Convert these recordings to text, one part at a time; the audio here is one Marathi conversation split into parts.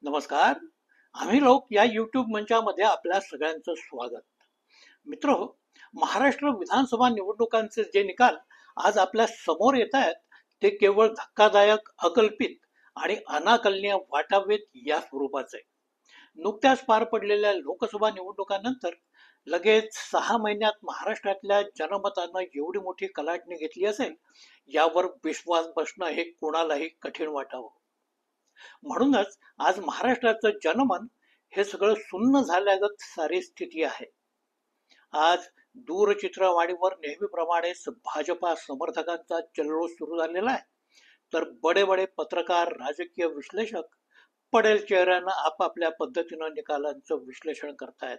नमस्कार. आम्ही लोक या YouTube मंचामध्ये आपल्या सगळ्यांचं स्वागत. मित्रहो, महाराष्ट्र विधानसभा निवडणुकांचे जे निकाल आज आपल्या समोर येत आहेत, ते केवळ धक्कादायक, अकल्पित आणि अनाकलनीय वाटावेत या स्वरूपाचे. नुकत्याच पार पडलेल्या लोकसभा निवडणुकांनंतर लगेच 6 महिन्यात महाराष्ट्रातल्या जनमतानं एवढी मोठी कलाटणी घेतली असेल, यावर विश्वास बसणं हे कोणालाही कठीण वाटावं. म्हणूनच आज महाराष्ट्राचं जनमन हे सगळं सुन्न झाल्यागत सारी स्थिती आहे. आज दूरचित्रवाणीवर नेहमीप्रमाणेच भाजपा समर्थकांचा जल्लोष सुरू झालेला आहे, तर बडे बडे पत्रकार, राजकीय विश्लेषक पडेल चेहऱ्यानं आपापल्या पद्धतीनं निकालांचं विश्लेषण करतायत.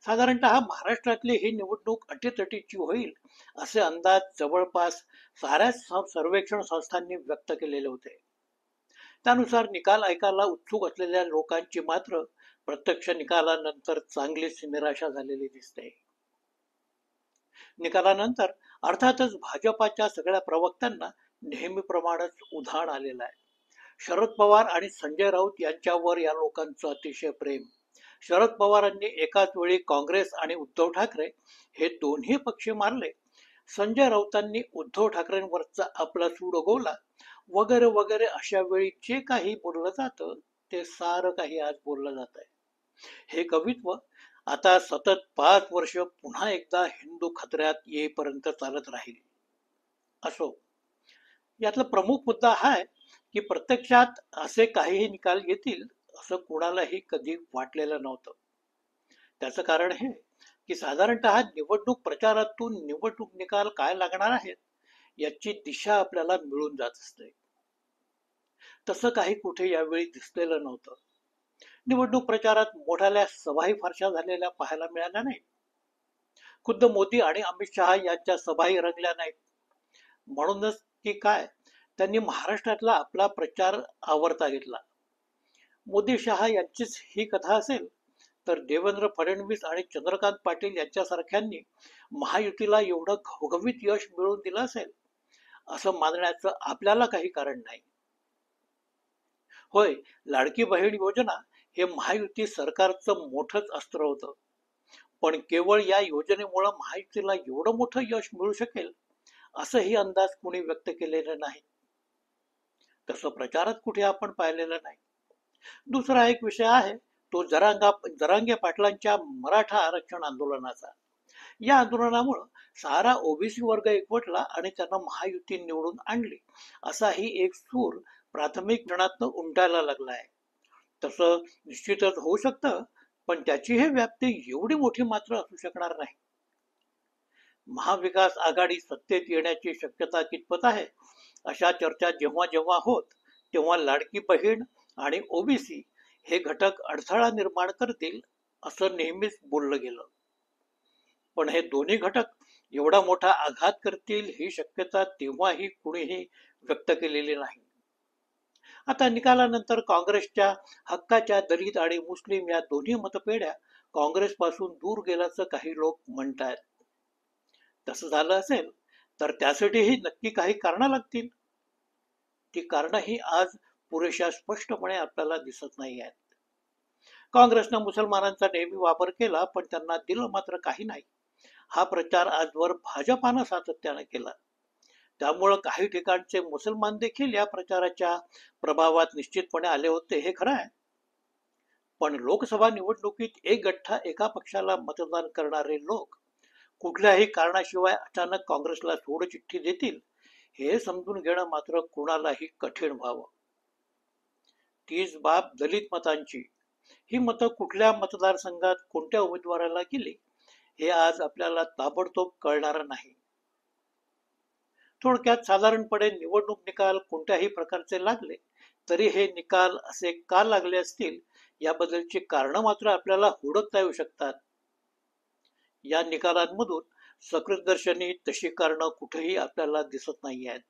साधारणतः महाराष्ट्रातली ही निवडणूक अटीतटीची होईल असे अंदाज जवळपास साऱ्याच सर्वेक्षण संस्थांनी व्यक्त केलेले होते. त्यानुसार निकाल ऐकायला उत्सुक असलेल्या लोकांची मात्र प्रत्यक्ष निकालानंतर चांगलीच निराशा झालेली दिसते. निकालानंतर अर्थातच भाजपाच्या सगळ्या प्रवक्त्यांना नेहमीप्रमाणेच उधाण आलेलं आहे. शरद पवार आणि संजय राऊत यांच्यावर या लोकांचं अतिशय प्रेम. शरद पवारांनी एकाच वेळी काँग्रेस आणि उद्धव ठाकरे हे दोन्ही पक्ष मारले. संजय राऊतांनी उद्धव ठाकरेंवरचा आपला सूड उगवला, वगैरे वगैरे. अशा वेळी जे काही बोललं जातं ते सारं काही आज बोललं जात आहे. हे कवित्व आता सतत 5 वर्ष पुन्हा एकदा हिंदू खतऱ्यात येईपर्यंत चालत राहील. असो, यातला प्रमुख मुद्दा हा आहे की प्रत्यक्षात असे काहीही निकाल येतील असं कुणालाही कधी वाटलेलं नव्हतं. त्याचं कारण हे की साधारणतः निवडणूक प्रचारातून निवडणूक निकाल काय लागणार आहेत याची दिशा आपल्याला मिळून जात असते. तसं काही कुठे यावेळी दिसलेलं नव्हतं. निवडणूक प्रचारात मोठ्याल्या सभाही फारशा झालेल्या पाहायला मिळाल्या नाहीत. खुद्द मोदी आणि अमित शहा यांच्या सभाही रंगल्या नाहीत. म्हणूनच की काय, त्यांनी महाराष्ट्रातला आपला प्रचार आवरता घेतला. मोदी शहा यांचीच ही कथा असेल तर देवेंद्र फडणवीस आणि चंद्रकांत पाटील यांच्यासारख्यांनी महायुतीला एवढं घवघवीत यश मिळवून दिलं असेल असं मानण्याचं आपल्याला काही कारण नाही. होय, लाडकी बहीण योजना हे महायुती सरकारचं मोठंच अस्त्र होतं, पण केवळ या योजनेमुळे महायुतीला एवढं मोठं यश मिळू शकेल असंही अंदाज कुणी व्यक्त केलेला नाही. तसं प्रचारात कुठे आपण पाहिलेलं नाही. दुसरा एक विषय आहे तो जरांगे पाटलांच्या मराठा आरक्षण आंदोलनाचा. या आंदोलनामुळे सारा ओबीसी वर्ग एकवटला आणि त्यांना महायुती निवडून आणली असाही एक सूर प्राथमिक क्षणातनं उमटायला लागला आहे. तसं निश्चितच होऊ शकतं, पण त्याची ही व्याप्ती एवढी मोठी मात्र असू शकणार नाही. महाविकास आघाडी सत्तेत येण्याची शक्यता कितपत आहे अशा चर्चा जेव्हा जेव्हा होत तेव्हा लाडकी बहीण आणि ओबीसी हे घटक अडथळा निर्माण करतील असं नेहमीच बोललं गेलं. पण हे दोन्ही घटक एवढा मोठा आघात करतील ही शक्यता तेव्हाही कुणीही व्यक्त केलेली नाही. आता निकालानंतर काँग्रेसच्या हक्काच्या दलित आणि मुस्लिम या दोन्ही मतपेढ्या काँग्रेसपासून दूर गेल्याचं काही लोक म्हणतायत. तसं झालं असेल तर त्यासाठीही नक्की काही कारणं लागतील. ती कारणंही आज पुरेशा स्पष्टपणे आपल्याला दिसत नाही आहेत. काँग्रेसनं मुसलमानांचा नेहमी वापर केला, पण त्यांना दिलं मात्र काही नाही. हा प्रचार आजवर भाजपानं सातत्यानं केला. त्यामुळं काही ठिकाणचे मुसलमान देखील या प्रचाराच्या प्रभावात निश्चितपणे आले होते, हे खरं आहे. पण लोकसभा निवडणुकीत एक गठ्ठा एका पक्षाला मतदान करणारे लोक कुठल्याही कारणाशिवाय अचानक काँग्रेसला सोडचिठ्ठी देतील हे समजून घेणं मात्र कुणालाही कठीण व्हावं. तीच बाब दलित मतांची. ही मतं कुठल्या मतदारसंघात कोणत्या उमेदवाराला गेली हे आज आपल्याला ताबडतोब कळणार नाही. थोडक्यात साधारणपणे निवडणूक निकाल कोणत्याही प्रकारचे लागले तरी हे निकाल असे का लागले असतील याबद्दलची कारणं मात्र आपल्याला हुडकता येऊ शकतात. या निकालांमधून सकृतदर्शनी तशी कारणं कुठेही आपल्याला दिसत नाही आहेत.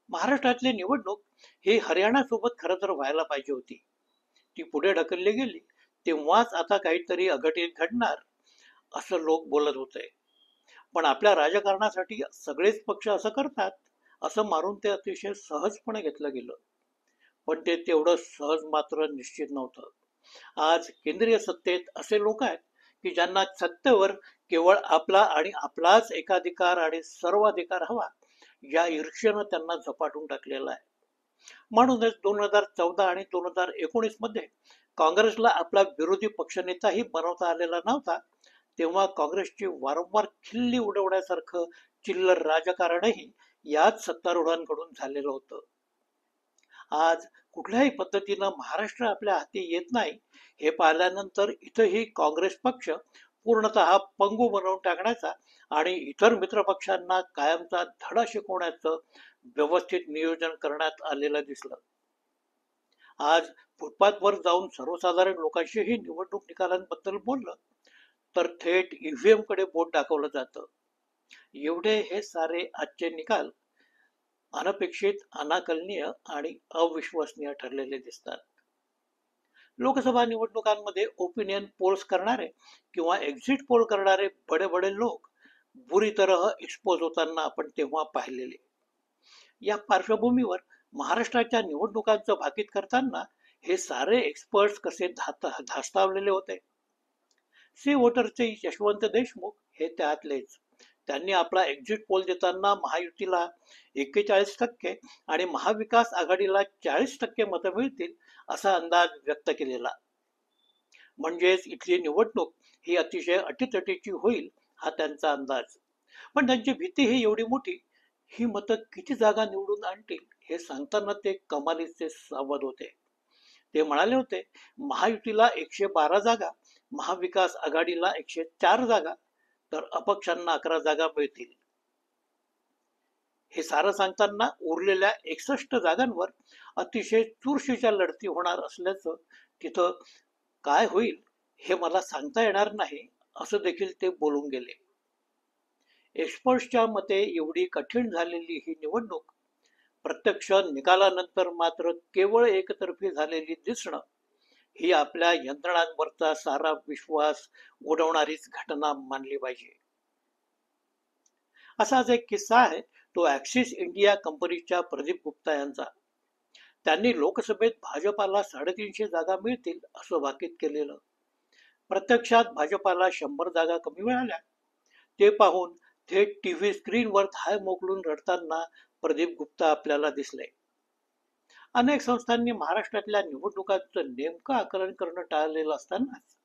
महाराष्ट्रातली निवडणूक ही हरियाणासोबत खरं तर व्हायला पाहिजे होती. ती पुढे ढकलली गेली तेव्हाच आता काहीतरी अघटित घडणार असं लोक बोलत होते. पण आपल्या राजकारणासाठी सगळेच पक्ष असं करतात असं मारून ते अतिशय सहजपणे घेतलं गेलं. पण ते तेवढं सहज मात्र निश्चित नव्हतं. आज केंद्रीय सत्तेत असे लोक आहेत की ज्यांना सत्तेवर केवळ आपला आणि आपलाच एकाधिकार आणि सर्वाधिकार हवा, या ईर्ष्येनं त्यांना झपाटून टाकलेलं आहे. म्हणूनच 2014 आणि 2019 मध्ये काँग्रेसला आपला विरोधी पक्षनेताही बनवता आलेला नव्हता. तेव्हा काँग्रेसची वारंवार खिल्ली उडवण्यासारखं चिल्लर राजकारणही याच सत्तारूढांकडून झालेलं होतं. आज कुठल्याही पद्धतीनं महाराष्ट्र आपल्या हाती येत नाही हे पाहिल्यानंतर इथंही काँग्रेस पक्ष पूर्णतः पंगू बनवून टाकण्याचा आणि इतर मित्रपक्षांना कायमचा धडा शिकवण्याचं व्यवस्थित नियोजन करण्यात आलेलं दिसलं. आज फुटपाथवर जाऊन सर्वसाधारण लोकांशीही निवडणूक निकालांबद्दल बोललं तर थेट ईव्हीएम कडे बोट दाखवलं जातं. एवढे हे सारे आजचे निकाल अनपेक्षित, अनाकलनीय आणि अविश्वसनीय ठरलेले दिसतात. लोकसभा निवडणुकांमध्ये ओपिनियन पोल्स करणारे किंवा एक्झिट पोल करणारे बडे बडे लोक बुरी तरह एक्सपोज होताना आपण तेव्हा पाहिलेले. या पार्श्वभूमीवर महाराष्ट्राच्या निवडणुकांचं भाकीत करताना हे सारे एक्सपर्ट्स कसे धास्तावलेले होते. सी वोटरचे यशवंत देशमुख हे त्यातलेच. त्यांनी आपला एक्झिट पोल देताना महायुतीला 41% आणि महाविकास आघाडीला 40% मतं मिळतील असा अंदाज व्यक्त केलेला. म्हणजेच इथली निवडणूक ही अतिशय अटीतटीची होईल हा त्यांचा अंदाज. पण त्यांची भीती ही एवढी मोठी, ही मतं किती जागा निवडून आणतील हे सांगताना ते कमालीचे सावध होते. ते म्हणाले होते, महायुतीला 112 जागा, महाविकास आघाडीला 104 जागा तर अपक्षांना 11 जागा मिळतील. हे सारं सांगताना उरलेल्या 61 जागांवर अतिशय चुरशीच्या लढती होणार असल्याचं, तिथं काय होईल हे मला सांगता येणार नाही असं देखील ते बोलून गेले. एक्सपर्ट्सच्या मते एवढी कठीण झालेली ही निवडणूक प्रत्यक्ष निकालानंतर मात्र केवळ एकतर्फी झालेली दिसणं ही आपल्या यंत्रणांवरचा सारा विश्वास उडवणारीच घटना मानली पाहिजे. असाच एक किस्सा आहे तो ऍक्सिस इंडिया कंपनीच्या प्रदीप गुप्ता यांचा. त्यांनी लोकसभेत भाजपाला 350 जागा मिळतील असं भाकीत केलेलं. प्रत्यक्षात भाजपाला 100 जागा कमी मिळाल्या. ते पाहून थेट टीव्ही स्क्रीनवर थाय मोकलून रडताना प्रदीप गुप्ता आपल्याला दिसले. अनेक संस्थांनी महाराष्ट्रातल्या निवडणुकांचं नेमकं आकलन करणं टाळलेलं असतानाच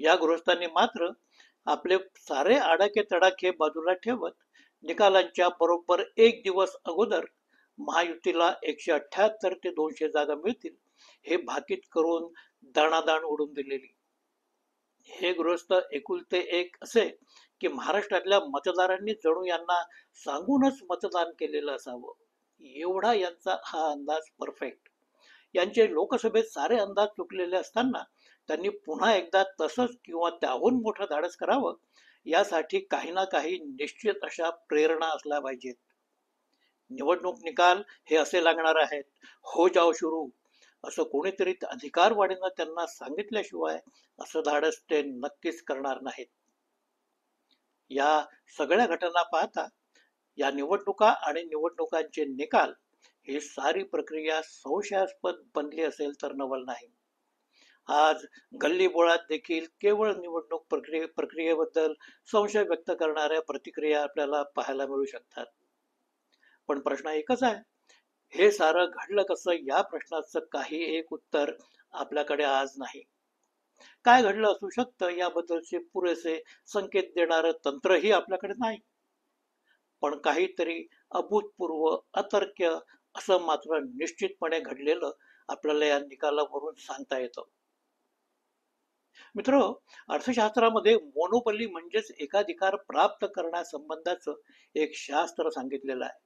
या गृहस्थांनी मात्र आपले सारे आडाखे तडाखे बाजूला ठेवत निकालांच्या बरोबर एक दिवस अगोदर महायुतीला 178 ते 200 जागा मिळतील हे भाकीत करून दाणादाण उडून दिलेली. हे गृहस्थ एकुलते एक असे की महाराष्ट्रातल्या मतदारांनी जणू यांना सांगूनच मतदान केलेलं असावं, एवढा यांचा हा अंदाज परफेक्ट. यांचे लोकसभेत सारे अंदाज चुकलेले असताना त्यांनी पुन्हा एकदा तसंच किंवा त्याहून मोठं धाडस करावं यासाठी काही ना काही निश्चित अशा प्रेरणा असल्या पाहिजेत. निवडणूक निकाल हे असे लागणार आहेत, हो जाओ सुरू, असं कोणीतरी अधिकारवाढीनं त्यांना सांगितल्याशिवाय असं धाडस ते नक्कीच करणार नाहीत. या सगळ्या घटना पाहता या निवडणुका आणि निवडणुकांचे निकाल ही सारी प्रक्रिया संशयास्पद बनली असेल तर नवल नाही. आज गल्लीबोळात देखील केवळ निवडणूक प्रक्रियेबद्दल संशय व्यक्त करणाऱ्या प्रतिक्रिया आपल्याला पाहायला मिळू शकतात. पण प्रश्न एकच आहे, हे सारं घडलं कसं या प्रश्नाचं काही एक उत्तर आपल्याकडे आज नाही. काय घडलं असू शकतं याबद्दलचे पुरेसे संकेत देणारं तंत्रही आपल्याकडे नाही. पण काहीतरी अभूतपूर्व, अतर्क्य असं मात्र निश्चितपणे घडलेलं आपल्याला या निकालावरून सांगता येतं. मित्र, अर्थशास्त्रामध्ये मोनोपली म्हणजेच एकाधिकार प्राप्त करण्यासंबंधाचं एक शास्त्र सांगितलेलं आहे.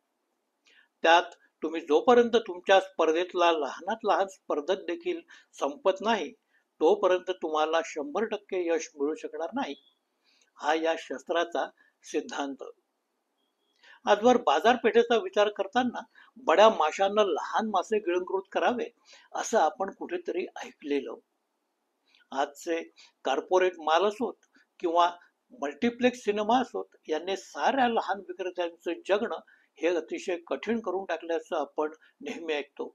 त्यात तुम्ही जोपर्यंत तुमच्या स्पर्धेतला लहानात लहान स्पर्धक देखील संपत नाही तोपर्यंत तुम्हाला 100% यश मिळू शकणार नाही, हा या शस्त्राचा सिद्धांत. आजवर बाजारपेठेचा विचार करताना बड्या माशांना लहान मासे गिळंकृत करावे असं आपण कुठेतरी ऐकलेलं. आजचे कॉर्पोरेट माल असोत किंवा मल्टिप्लेक्स सिनेमा असोत, यांनी साऱ्या लहान विक्रेत्यांचं जगणं हे अतिशय कठीण करून टाकल्याचं आपण नेहमी ऐकतो.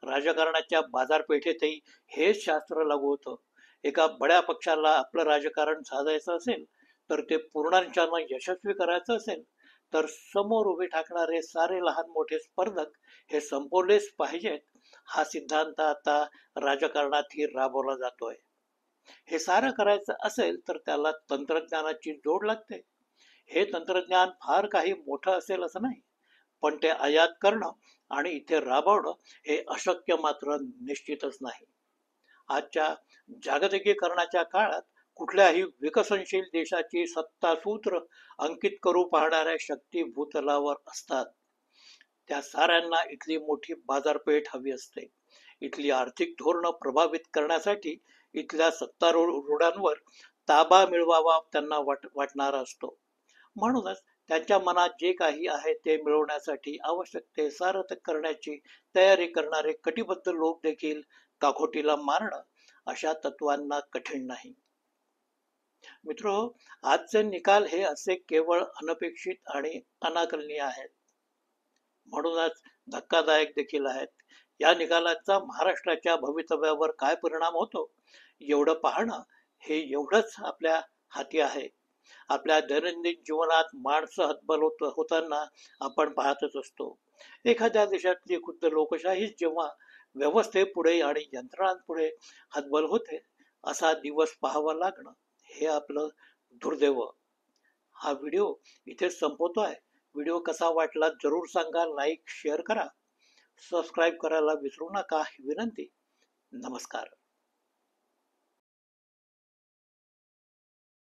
राजकारणाच्या बाजारपेठेतही हेच शास्त्र लागू होतं. एका बड्या पक्षाला आपलं राजकारण साधायचं असेल, तर ते पूर्णांशानं यशस्वी करायचं असेल, तर समोर उभे ठाकणारे सारे लहान मोठे स्पर्धक हे संपवलेच पाहिजेत. हा सिद्धांत आता राजकारणातही राबवला जातोय. हे सारं करायचं असेल तर त्याला तंत्रज्ञानाची जोड लागते. हे तंत्रज्ञान फार काही मोठं असेल असं नाही, पण ते आयात करणं आणि इथे राबवणं हे अशक्य मात्र निश्चितच नाही. आजच्या जागतिकीकरणाच्या काळात कुठल्याही विकसनशील देशाची सत्तासूत्र अंकित करू पाहणाऱ्या शक्ती भूतलावर असतात. त्या साऱ्यांना इथली मोठी बाजारपेठ हवी असते. इथली आर्थिक धोरणं प्रभावित करण्यासाठी इथल्या सत्तारूढांवर ताबा मिळवावा त्यांना वाटणारा असतो. म्हणूनच त्यांच्या मनात जे काही आहे ते मिळवण्यासाठी आवश्यक ते सारं करण्याची तयारी करणारे कटिबद्ध लोक देखील काखोटीला मारणं अशा तत्वांना कठीण नाही. मित्रहो, आजचे निकाल हे असे केवळ अनपेक्षित आणि अनाकलनीय आहेत, म्हणूनच धक्कादायक देखील आहेत. या निकालाचा महाराष्ट्राच्या भवितव्यावर काय परिणाम होतो एवढं पाहणं हे एवढंच आपल्या हाती आहे. आपल्या दैनंदिन जीवनात माणसं हतबल होताना आपण पाहतच असतो. एखाद्या देशातली खुद्द लोकशाहीच जेव्हा व्यवस्थेपुढे आणि यंत्रणांपुढे हतबल होते, असा दिवस पाहावा लागणं हे आपलं दुर्दैव. हा व्हिडिओ इथेच संपवतोय. व्हिडिओ कसा वाटला जरूर सांगा, लाईक शेअर करा, सबस्क्राईब करायला विसरू नका ही विनंती. नमस्कार.